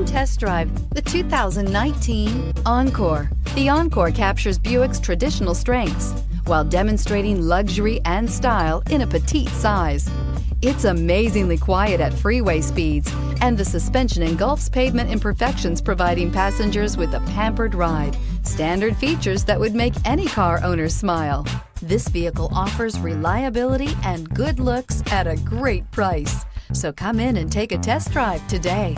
Come test drive the 2019 Encore. The Encore captures Buick's traditional strengths while demonstrating luxury and style in a petite size. It's amazingly quiet at freeway speeds, and the suspension engulfs pavement imperfections, providing passengers with a pampered ride. Standard features that would make any car owner smile. This vehicle offers reliability and good looks at a great price. So come in and take a test drive today.